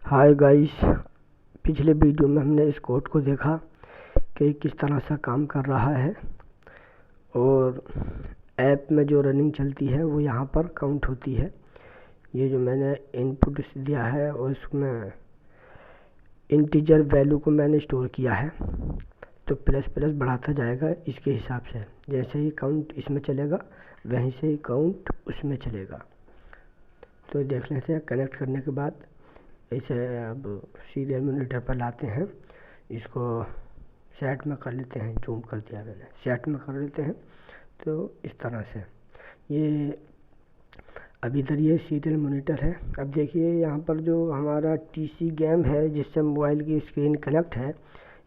Hi guys, पिछले video में हमने इस कोड को देखा कि किस तरह से काम कर रहा है और ऐप में जो रनिंग चलती है वो यहाँ पर काउंट होती है। ये जो मैंने इनपुट दिया है और उसमें इंटीजर वैल्यू को मैंने स्टोर किया है, तो प्लस प्लस बढ़ाता जाएगा इसके हिसाब से। जैसे ही काउंट इसमें चलेगा वहीं से ही काउंट उसमें चलेगा। तो देख लेते हैं। कनेक्ट करने के बाद इसे अब सीरियल मॉनिटर पर लाते हैं, इसको सेट में कर लेते हैं। जूम कर दिया मैंने, सेट में कर लेते हैं। तो इस तरह से ये अब इधर ये सीरियल मॉनिटर है। अब देखिए यहाँ पर जो हमारा टीसी गेम है जिससे मोबाइल की स्क्रीन कनेक्ट है,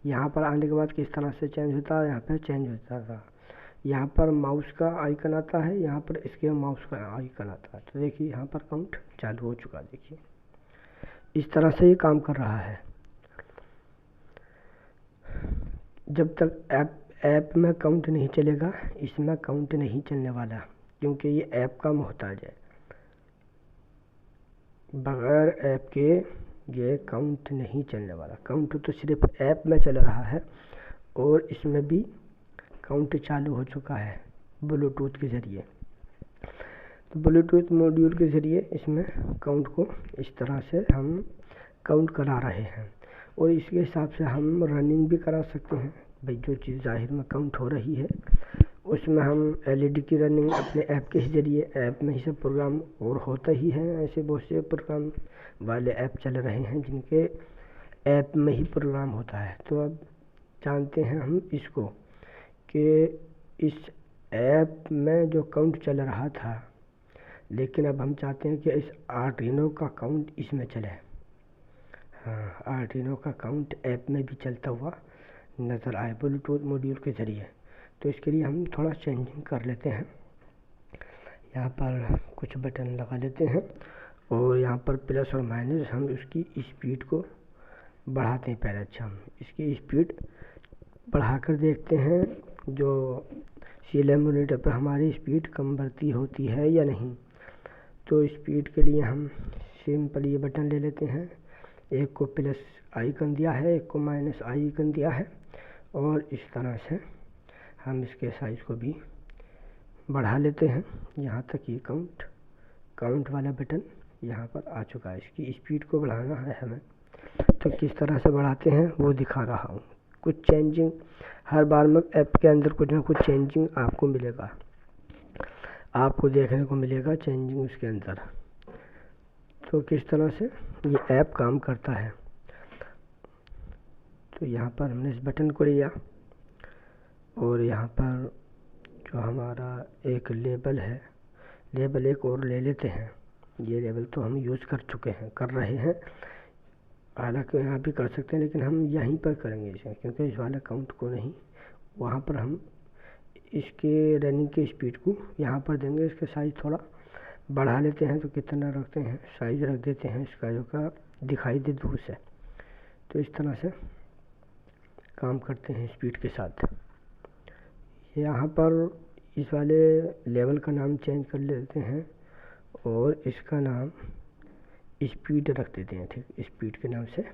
यहाँ पर आने के बाद किस तरह से चेंज होता है, यहाँ पर चेंज होता था। यहाँ पर माउस का आइकन आता है, यहाँ पर इसके माउस का आइकन आता है। तो देखिए यहाँ पर काउंट चालू हो चुका। देखिए इस तरह से ये काम कर रहा है। जब तक ऐप में काउंट नहीं चलेगा, इसमें काउंट नहीं चलने वाला, क्योंकि ये ऐप का मोहताज है। बगैर ऐप के ये काउंट नहीं चलने वाला। काउंट तो सिर्फ ऐप में चल रहा है और इसमें भी काउंट चालू हो चुका है ब्लूटूथ के ज़रिए। तो ब्लूटूथ मॉड्यूल के ज़रिए इसमें काउंट को इस तरह से हम काउंट करा रहे हैं और इसके हिसाब से हम रनिंग भी करा सकते हैं। भाई जो चीज़ ज़ाहिर में काउंट हो रही है उसमें हम एलईडी की रनिंग अपने ऐप के ज़रिए, ऐप में ही सब प्रोग्राम और होता ही है। ऐसे बहुत से प्रोग्राम वाले ऐप चल रहे हैं जिनके ऐप में ही प्रोग्राम होता है। तो अब जानते हैं हम इसको कि इस ऐप में जो काउंट चल रहा था, लेकिन अब हम चाहते हैं कि इस आर्डिनो का काउंट इसमें चले। हाँ, आर्डिनो का काउंट ऐप में भी चलता हुआ नज़र आए ब्लूटूथ मॉड्यूल के ज़रिए। तो इसके लिए हम थोड़ा चेंजिंग कर लेते हैं। यहाँ पर कुछ बटन लगा लेते हैं और यहाँ पर प्लस और माइनस हम उसकी स्पीड को बढ़ाते हैं पहले। अच्छा, हम इसकी स्पीड बढ़ाकर देखते हैं जो सीरियल मॉनिटर पर हमारी स्पीड कम बढ़ती होती है या नहीं। तो स्पीड के लिए हम सिंपल ये बटन ले लेते हैं। एक को प्लस आइकन दिया है, एक को माइनस आइकन दिया है और इस तरह से हम इसके साइज़ को भी बढ़ा लेते हैं यहाँ तक ये काउंट वाला बटन यहाँ पर आ चुका है। इसकी स्पीड को बढ़ाना है हमें, तो किस तरह से बढ़ाते हैं वो दिखा रहा हूँ। कुछ चेंजिंग हर बार में ऐप के अंदर कुछ ना कुछ चेंजिंग आपको मिलेगा, आपको देखने को मिलेगा चेंजिंग उसके अंदर। तो किस तरह से ये ऐप काम करता है। तो यहाँ पर हमने इस बटन को लिया और यहाँ पर जो हमारा एक लेबल है, लेबल एक और ले लेते हैं। ये लेबल तो हम यूज़ कर चुके हैं, कर रहे हैं, हालांकि यहाँ भी कर सकते हैं, लेकिन हम यहीं पर करेंगे इसे, क्योंकि इस वाले काउंट को नहीं, वहाँ पर हम इसके रनिंग की स्पीड को यहाँ पर देंगे। इसका साइज़ थोड़ा बढ़ा लेते हैं। तो कितना रखते हैं, साइज़ रख देते हैं इसका जो का दिखाई दे दूर से। तो इस तरह से काम करते हैं स्पीड के साथ। यहाँ पर इस वाले लेवल का नाम चेंज कर लेते हैं और इसका नाम स्पीड रख देते हैं। ठीक, स्पीड के नाम से।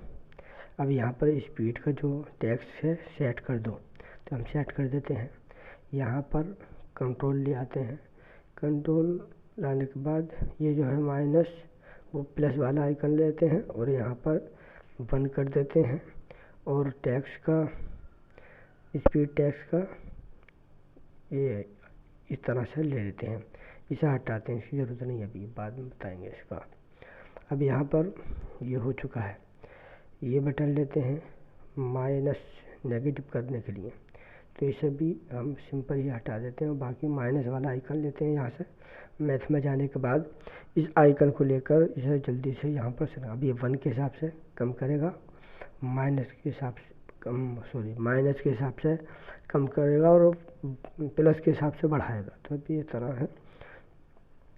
अब यहाँ पर स्पीड का जो टेक्स्ट है सेट कर दो, तो हम सेट कर देते हैं। यहाँ पर कंट्रोल ले आते हैं। कंट्रोल लाने के बाद ये जो है माइनस वो प्लस वाला आइकन लेते हैं और यहाँ पर 1 कर देते हैं और टेक्स्ट का स्पीड टेक्स्ट का ये इस तरह से ले लेते हैं। इसे हटाते हैं, इसकी ज़रूरत नहीं है, अभी बाद में बताएंगे इसका। अब यहाँ पर ये हो चुका है। ये बटन लेते हैं माइनस नेगेटिव करने के लिए, तो इसे भी हम सिंपल ही हटा देते हैं और बाकी माइनस वाला आइकन लेते हैं। यहाँ से मैथ में जाने के बाद इस आइकन को लेकर इसे जल्दी से यहाँ पर से, अब ये 1 के हिसाब से कम करेगा, माइनस के हिसाब से कम करेगा और प्लस के हिसाब से बढ़ाएगा। तो अब ये तरह है,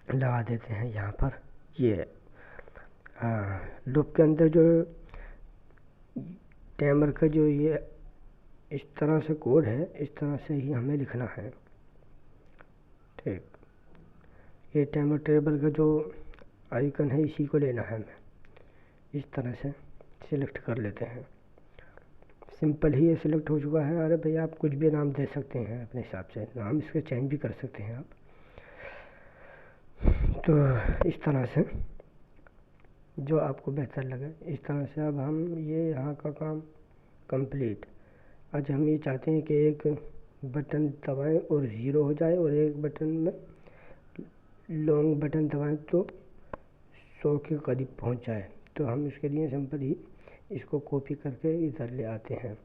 लगा देते हैं यहाँ पर। ये लूप के अंदर जो टाइमर का जो ये इस तरह से कोड है, इस तरह से ही हमें लिखना है। ठीक, ये टाइमर टेबल का जो आइकन है इसी को लेना है हमें, इस तरह से सिलेक्ट कर लेते हैं। सिंपल ही ये सिलेक्ट हो चुका है। अरे भैया आप कुछ भी नाम दे सकते हैं अपने हिसाब से, नाम इसके चेंज भी कर सकते हैं आप। तो इस तरह से जो आपको बेहतर लगे इस तरह से। अब हम ये यहाँ का काम कंप्लीट। आज हम ये चाहते हैं कि एक बटन दबाएं और ज़ीरो हो जाए, और एक बटन में लॉन्ग बटन दबाएं तो 100 के करीब पहुंच जाए। तो हम इसके लिए सिंपल ही इसको कॉपी करके इधर ले आते हैं,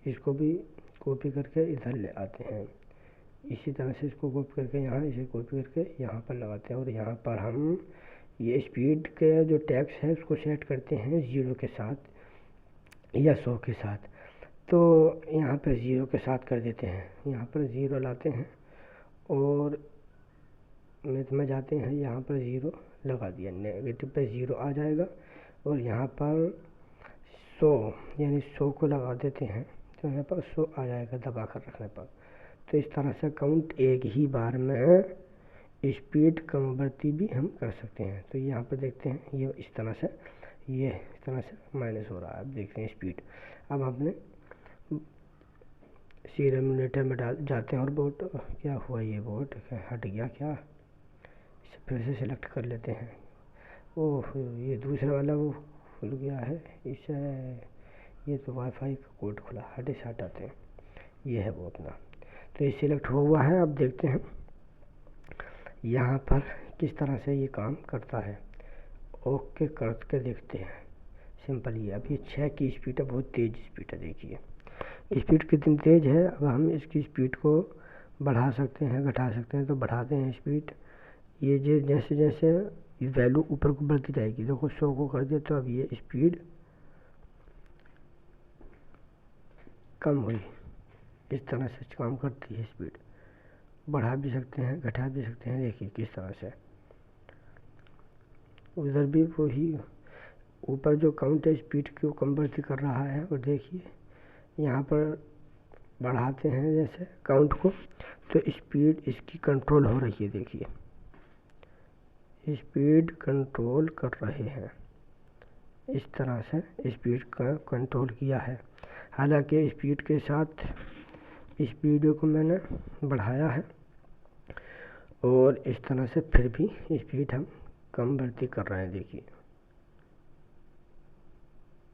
इसको भी कॉपी करके इधर ले आते हैं। इसी तरह से इसको कॉपी करके यहाँ, इसे कॉपी करके यहाँ पर लगाते हैं। और यहाँ पर हम ये स्पीड के जो टैक्स है उसको सेट करते हैं 0 के साथ या 100 के साथ। तो यहाँ पर 0 के साथ कर देते हैं, यहाँ पर 0 लाते हैं और मैथ में जाते हैं, यहाँ पर 0 लगा दिया, नेगेटिव पे 0 आ जाएगा। और यहाँ पर 100 यानी 100 को लगा देते हैं तो यहाँ पर 100 आ जाएगा दबा कर रखने पर। तो इस तरह से काउंट एक ही बार में स्पीड कन्वर्टी भी हम कर सकते हैं। तो यहाँ पर देखते हैं ये इस तरह से माइनस हो रहा है। अब देखते हैं स्पीड। अब आपने सीरियल मॉनिटर में जाते हैं और बोर्ड क्या हुआ, ये बोर्ड हट गया क्या, इसे फिर से सिलेक्ट कर लेते हैं। ओह ये दूसरा वाला वो खुल गया है, इसे ये तो वाईफाई का कोड खुला, हटाते हैं। ये है वो अपना, तो ये सिलेक्ट हुआ है। अब देखते हैं यहाँ पर किस तरह से ये काम करता है। ओके करके देखते हैं। सिंपल ही अभी 6 की स्पीड है, बहुत तेज़ स्पीड है। देखिए स्पीड कितनी तेज़ है। अब हम इसकी स्पीड को बढ़ा सकते हैं, घटा सकते हैं। तो बढ़ाते हैं स्पीड। ये जैसे जैसे वैल्यू ऊपर को बढ़ती जाएगी। देखो 100 को कर दिया तो अब ये स्पीड कम हुई। इस तरह से काम करती है स्पीड। बढ़ा भी सकते हैं, घटा भी सकते हैं। देखिए किस तरह से उधर भी वही ऊपर जो काउंट है स्पीड को कन्वर्ट कर रहा है। और देखिए यहाँ पर बढ़ाते हैं जैसे काउंट को तो स्पीड इसकी कंट्रोल हो रही है। देखिए स्पीड कंट्रोल कर रहे हैं। इस तरह से स्पीड का कंट्रोल किया है। हालांकि स्पीड के साथ स्पीड को मैंने बढ़ाया है और इस तरह से फिर भी स्पीड हम कम बढ़ती कर रहे हैं। देखिए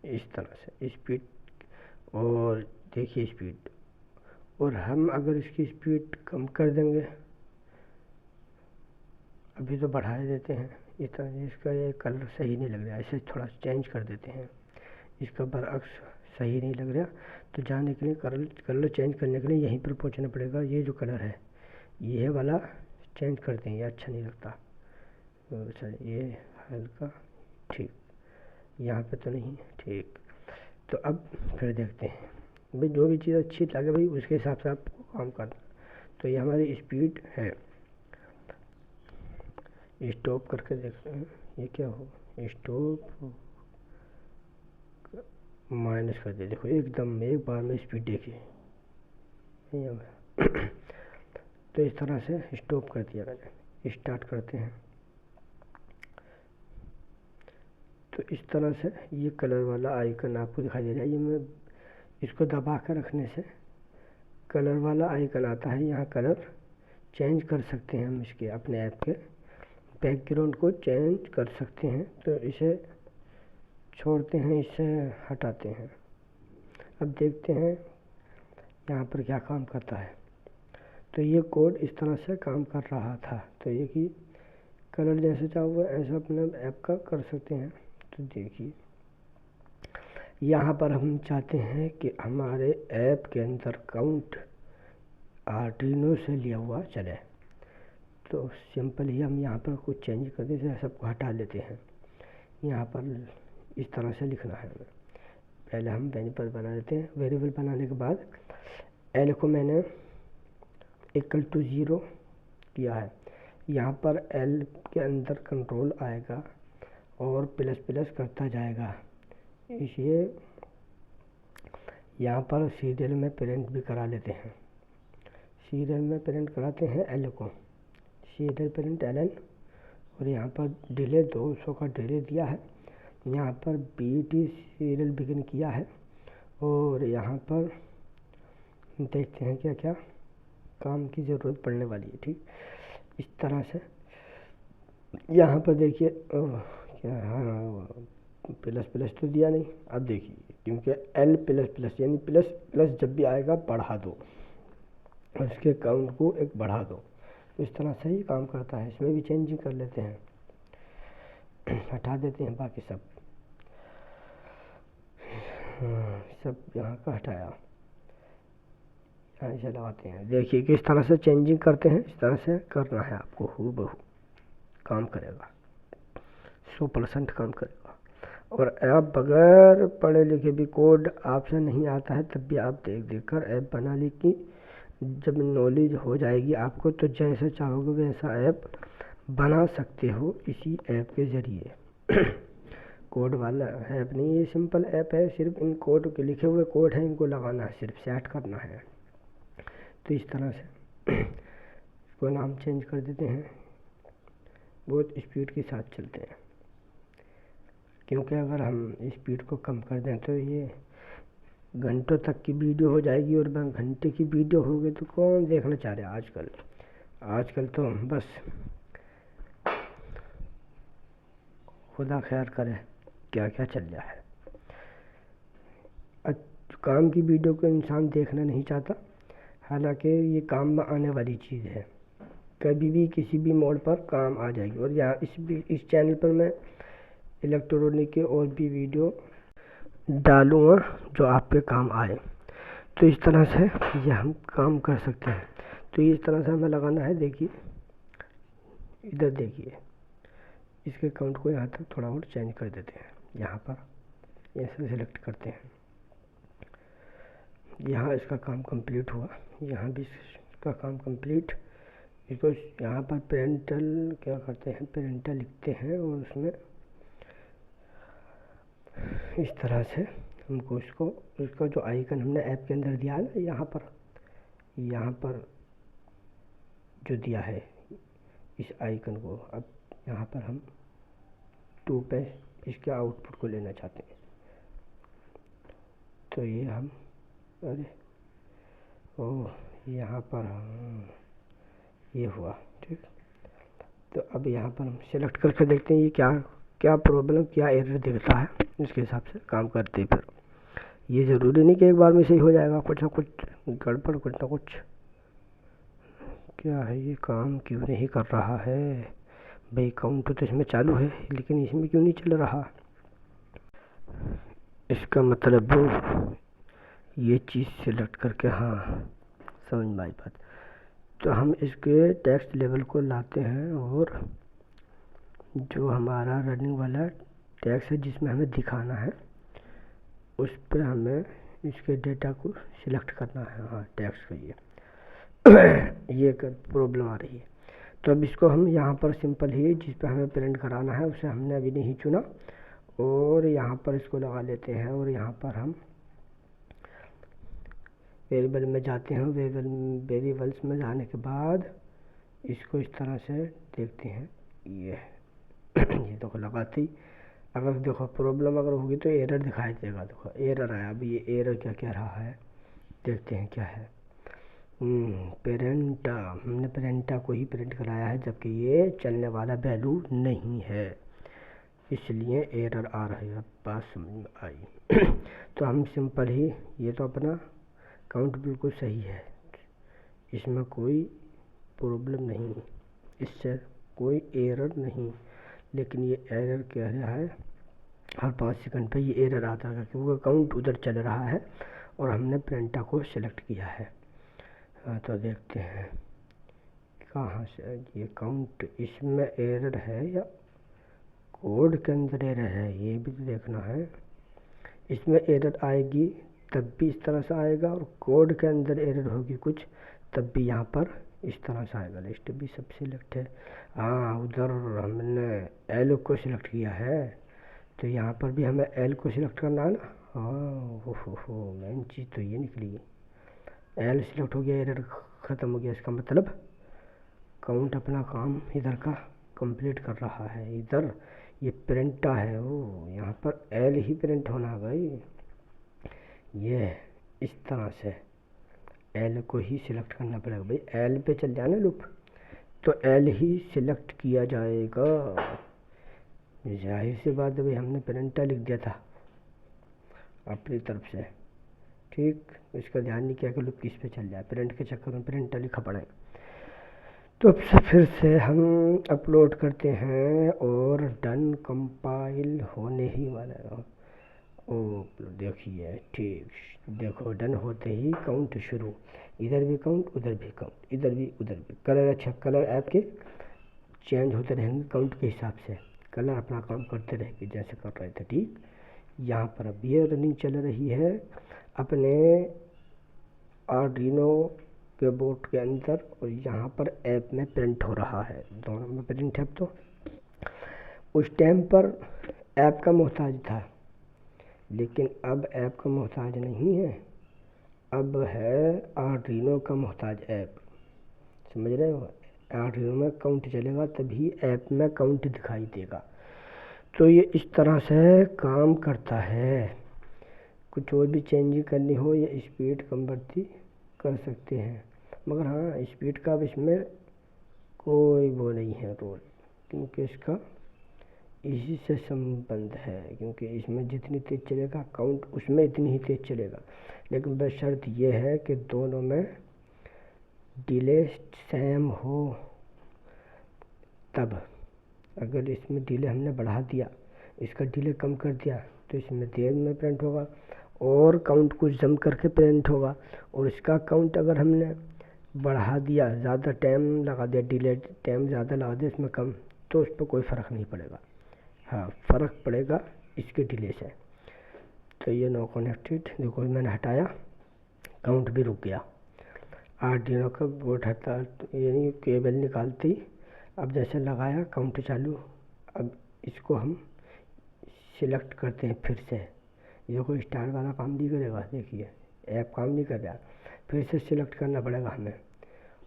इस तरह से स्पीड, और देखिए स्पीड। और हम अगर इसकी स्पीड कम कर देंगे, अभी तो बढ़ा देते हैं इतना, इसका ये कलर सही नहीं लग रहा, इसे थोड़ा चेंज कर देते हैं। इसका बरअक्स सही नहीं लग रहा, तो जाने के लिए कलर चेंज करने के लिए यहीं पर पहुंचना पड़ेगा। ये जो कलर है ये वाला चेंज करते हैं, ये अच्छा नहीं लगता। अच्छा ये हल्का ठीक, यहाँ पे तो नहीं ठीक। तो अब फिर देखते हैं भाई, जो भी चीज़ अच्छी लगे भाई उसके हिसाब से आपको काम करना। तो ये हमारी स्पीड है। स्टॉप करके देखते हैं ये क्या हो, स्टॉप माइनस कर दे। देखो एकदम एक बार में स्पीड देखिए। तो इस तरह से स्टॉप कर दिया मैंने। स्टार्ट करते हैं। तो इस तरह से ये कलर वाला आइकन आपको दिखाई दे रहा है। ये मैं इसको दबा कर रखने से कलर वाला आइकन आता है। यहाँ कलर चेंज कर सकते हैं हम इसके, अपने ऐप के बैकग्राउंड को चेंज कर सकते हैं। तो इसे छोड़ते हैं, इसे हटाते हैं। अब देखते हैं यहाँ पर क्या काम करता है। तो ये कोड इस तरह से काम कर रहा था। तो ये कि कलर जैसे चाहो ऐसा अपने ऐप का कर सकते हैं। तो देखिए यहाँ पर हम चाहते हैं कि हमारे ऐप के अंदर काउंट आर्डिनो से लिया हुआ चले। तो सिंपल ही हम यहाँ पर कुछ चेंज कर देते हैं, सबको हटा लेते हैं। यहाँ पर इस तरह से लिखना है हमें। पहले हम वेरिएबल बना लेते हैं। वेरिएबल बनाने के बाद एल को मैंने इक्वल टू 0 किया है। यहाँ पर एल के अंदर कंट्रोल आएगा और प्लस प्लस करता जाएगा। इसलिए यहाँ पर सीरियल में प्रिंट भी करा लेते हैं। सीरियल में प्रिंट कराते हैं एल को, सीरियल प्रिंट एल एन। और यहाँ पर डिले 200 का डिले दिया है। यहाँ पर BT सीरियल बिगिन किया है और यहाँ पर देखते हैं क्या क्या काम की ज़रूरत पड़ने वाली है। ठीक, इस तरह से यहाँ पर देखिए क्या, हाँ प्लस प्लस तो दिया नहीं। अब देखिए क्योंकि L प्लस प्लस यानी प्लस प्लस जब भी आएगा बढ़ा दो, उसके काउंट को एक बढ़ा दो, तो इस तरह से ही काम करता है। इसमें भी चेंजिंग कर लेते हैं, हटा देते हैं बाकी सब। सब यहाँ का हटाया, ऐसे लगाते हैं। देखिए किस तरह से चेंजिंग करते हैं, इस तरह से करना है आपको, हूबहू काम करेगा, 100% काम करेगा। और आप बगैर पढ़े लिखे भी कोड आपसे नहीं आता है तब भी आप देख देख कर ऐप बना ली कि जब नॉलेज हो जाएगी आपको तो जैसा चाहोगे वैसा ऐप बना सकते हो इसी ऐप के ज़रिए। कोड वाला ऐप नहीं, ये सिंपल ऐप है, सिर्फ इन कोड के लिखे हुए कोड हैं, इनको लगाना है, सिर्फ सेट करना है। तो इस तरह से इसको नाम चेंज कर देते हैं, बहुत स्पीड के साथ चलते हैं, क्योंकि अगर हम स्पीड को कम कर दें तो ये घंटों तक की वीडियो हो जाएगी, और घंटे की वीडियो होगी तो कौन देखना चाह रहा है आजकल। आजकल तो बस खुदा खैर करे क्या क्या चल रहा है। काम की वीडियो को इंसान देखना नहीं चाहता, हालांकि ये काम में आने वाली चीज़ है, कभी भी किसी भी मोड पर काम आ जाएगी। और यहाँ इस चैनल पर मैं इलेक्ट्रॉनिक के और भी वीडियो डालूँगा जो आपके काम आए। तो इस तरह से ये हम काम कर सकते हैं। तो इस तरह से हमें लगाना है। देखिए इधर देखिए, इसके काउंट को यहाँ तक थोड़ा और चेंज कर देते हैं। यहाँ पर ऐसे सेलेक्ट करते हैं, यहाँ इसका काम कंप्लीट हुआ, यहाँ भी इसका काम कंप्लीट। इसको यहाँ पर पेरेंटल क्या करते हैं, पेरेंटल लिखते हैं और उसमें इस तरह से हमको इसका जो आइकन हमने ऐप के अंदर दिया है ना, यहाँ पर जो दिया है इस आइकन को, अब यहाँ पर हम 2 पे इसके आउटपुट को लेना चाहते हैं। तो ये हम यहाँ पर ये हुआ। ठीक, तो अब यहाँ पर हम सेलेक्ट करके देखते हैं ये क्या प्रॉब्लम, क्या एरर दिखता है, इसके हिसाब से काम करते हैं। फिर ये ज़रूरी नहीं कि एक बार में सही हो जाएगा, कुछ ना कुछ गड़बड़, कुछ ना कुछ। क्या है ये काम क्यों नहीं कर रहा है भाई? काउंट तो इसमें चालू है लेकिन इसमें क्यों नहीं चल रहा? इसका मतलब ये चीज़ सेलेक्ट करके, हाँ समझ में आई बात। तो हम इसके टेक्स्ट लेवल को लाते हैं और जो हमारा रनिंग वाला टेक्स्ट है जिसमें हमें दिखाना है उस पर हमें इसके डेटा को सिलेक्ट करना है। हाँ टेक्स्ट का ये प्रॉब्लम आ रही है। तो अब इसको हम यहाँ पर सिंपल ही जिस पर हमें प्रिंट कराना है उसे हमने अभी नहीं चुना, और यहाँ पर इसको लगा लेते हैं। और यहाँ पर हम वेरिएबल में जाते हैं, वेरिएबल्स में जाने के बाद इसको इस तरह से देखते हैं। ये देखो लगाते ही अगर देखो प्रॉब्लम अगर होगी तो एरर दिखाई देगा। देखो एरर आया। अब ये एरर क्या कह रहा है देखते हैं क्या है। पेरेंटा, हमने पेरेंटा को ही प्रिंट कराया है जबकि ये चलने वाला वैल्यू नहीं है, इसलिए एरर आ रही है। बात समझ में आई। तो हम सिंपल ही, ये तो अपना काउंट बिल्कुल सही है, इसमें कोई प्रॉब्लम नहीं, इससे कोई एरर नहीं, लेकिन ये एरर कह रहा है हर 5 सेकंड पे ये एरर आता है क्योंकि काउंट उधर चल रहा है और हमने पेरेंटा को सिलेक्ट किया है। तो देखते हैं कहाँ से ये काउंट, इसमें एरर है या कोड के अंदर एरर है, ये भी तो देखना है। इसमें एरर आएगी तब भी इस तरह से आएगा, और कोड के अंदर एरर होगी कुछ तब भी यहाँ पर इस तरह से आएगा। लिस्ट भी सब सिलेक्ट है। हाँ उधर हमने एल को सिलेक्ट किया है तो यहाँ पर भी हमें एल को सिलेक्ट करना है ना। हाँ हो मेन चीज़ तो ये निकली, एल सिलेक्ट हो गया, एरर ख़त्म हो गया। इसका मतलब काउंट अपना काम इधर का कंप्लीट कर रहा है। इधर ये प्रिंटा है, वो यहाँ पर एल ही प्रिंट होना है भाई। ये इस तरह से एल को ही सिलेक्ट करना पड़ेगा भाई। एल पे चल जाना लूप तो एल ही सिलेक्ट किया जाएगा। जाहिर सी बात है भाई, हमने प्रिंटा लिख दिया था अपनी तरफ से, ठीक। इसका ध्यान नहीं किया कि लूप किस पे चल जाए, प्रिंट के चक्कर में प्रिंटा लिखा पड़ा है। तो अब से फिर से हम अपलोड करते हैं और डन कंपाइल होने ही वाला है। ओ देखिए, ठीक, देखो डन होते ही काउंट शुरू, इधर भी काउंट, उधर भी काउंट, इधर भी उधर भी। कलर अच्छा, कलर ऐप के चेंज होते रहेंगे काउंट के हिसाब से, कलर अपना काम करते रहेंगे जैसे कर रहे थे, ठीक। यहाँ पर अब ये रनिंग चल रही है अपने आर्डिनो के बोर्ड के अंदर, और यहाँ पर ऐप में प्रिंट हो रहा है, दोनों में प्रिंट है। अब तो उस टाइम पर ऐप का मोहताज था, लेकिन अब ऐप का मोहताज नहीं है, अब है आर्डिनो का मोहताज ऐप। समझ रहे हो, आर्डिनो में काउंट चलेगा तभी ऐप में काउंट दिखाई देगा। तो ये इस तरह से काम करता है। कुछ और भी चेंजिंग करनी हो या स्पीड कम बढ़ती कर सकते हैं, मगर हाँ स्पीड का अब इसमें कोई वो नहीं है रोल, क्योंकि इसका इसी से संबंध है, क्योंकि इसमें जितनी तेज़ चलेगा काउंट उसमें इतनी ही तेज़ चलेगा। लेकिन बस शर्त ये है कि दोनों में डिले सेम हो। तब अगर इसमें डिले हमने बढ़ा दिया, इसका डिले कम कर दिया, तो इसमें देर में प्रिंट होगा और काउंट कुछ जम करके प्रिंट होगा। और इसका काउंट अगर हमने बढ़ा दिया, ज़्यादा टाइम लगा दिया, डिले टाइम ज़्यादा लगा दिया, इसमें कम, तो उस पर कोई फ़र्क नहीं पड़ेगा। हाँ, फ़र्क पड़ेगा इसके डिले से। तो ये नो कनेक्टेड, देखो मैंने हटाया, काउंट भी रुक गया। आर्डिनो का बोर्ड हटा, यानी केबल निकालती, अब जैसे लगाया काउंट चालू। अब इसको हम सिलेक्ट करते हैं फिर से, ये कोई स्टार वाला काम नहीं करेगा, देखिए ऐप काम नहीं कर रहा, फिर से सिलेक्ट करना पड़ेगा हमें।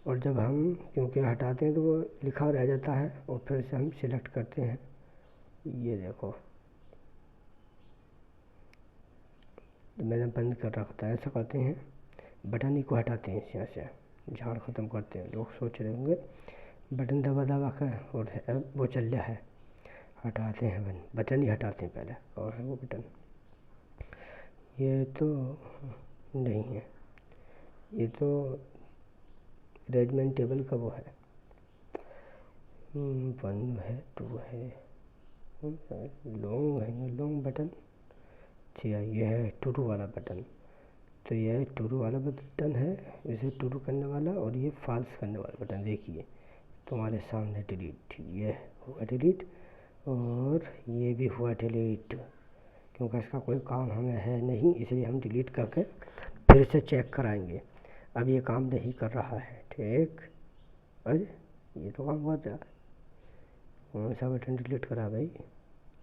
और जब हम क्योंकि हटाते हैं तो वो लिखा रह जाता है, और फिर से हम सिलेक्ट करते हैं। ये देखो मैंने बंद कर रखा था, ऐसा करते हैं, बटन ही को हटाते हैं, यहाँ से झाड़ ख़त्म करते हैं। लोग सोच रहे होंगे बटन दबा दबा कर और वो चल रहा है, हटाते हैं बटन ही हटाते हैं पहले। और है वो बटन, ये तो नहीं है, ये तो अरेंजमेंट टेबल का वो है, 1 है 2 है, लॉन्ग है, ये लॉन्ग बटन। अच्छा ये है टू टू वाला बटन, तो ये टू टू वाला बटन है, इसे टू टू करने वाला, और ये फॉल्स करने वाला बटन। देखिए तुम्हारे सामने डिलीट, ये हुआ डिलीट और ये भी हुआ डिलीट, क्योंकि इसका कोई काम हमें है नहीं, इसलिए हम डिलीट करके फिर से चेक कराएंगे। अब ये काम नहीं कर रहा है, ठीक। अरे ये तो काम कर रहा है, कौन सा बटन डिलीट करा भाई?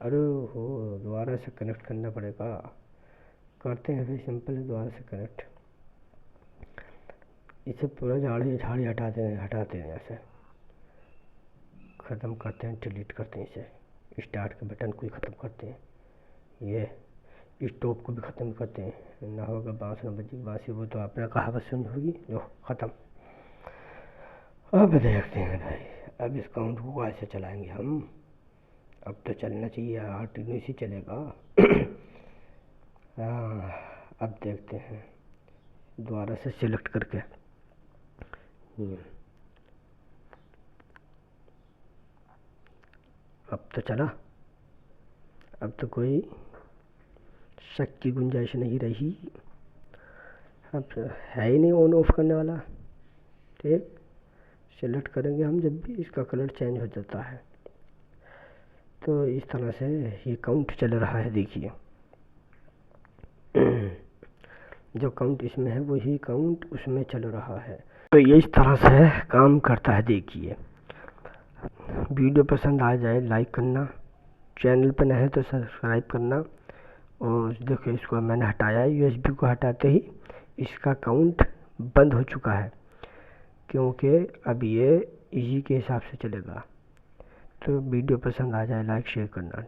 अरे हो, दोबारा से कनेक्ट करना पड़ेगा। करते हैं फिर सिंपल, दोबारा से कनेक्ट। इसे पूरा झाड़ी हटाते हैं, ऐसे ख़त्म करते हैं, डिलीट करते हैं इसे। स्टार्ट के बटन को ही ख़त्म करते हैं, ये स्टॉप को भी ख़त्म करते हैं। ना होगा बाँस ना बजी बाँसी, वो तो आपने कहावत सुनी होगी, जो ख़त्म। अब देखते हैं भाई, अब इस काउंट को कैसे चलाएंगे हम। अब तो चलना चाहिए, आर्डिनो से चलेगा। हाँ, अब देखते हैं दोबारा से सिलेक्ट करके। अब तो चला, अब तो कोई शक की गुंजाइश नहीं रही। अब है ही नहीं ऑन ऑफ करने वाला, ठीक। सिलेक्ट करेंगे हम जब भी इसका कलर चेंज हो जाता है। तो इस तरह से ये काउंट चल रहा है, देखिए जो काउंट इसमें है वही काउंट उसमें चल रहा है। तो ये इस तरह से काम करता है, देखिए। वीडियो पसंद आ जाए लाइक करना, चैनल पर नए हैं तो सब्सक्राइब करना। और देखो इसको मैंने हटाया, USB को हटाते ही इसका काउंट बंद हो चुका है, क्योंकि अब ये इसी के हिसाब से चलेगा। तो वीडियो पसंद आ जाए लाइक शेयर करना।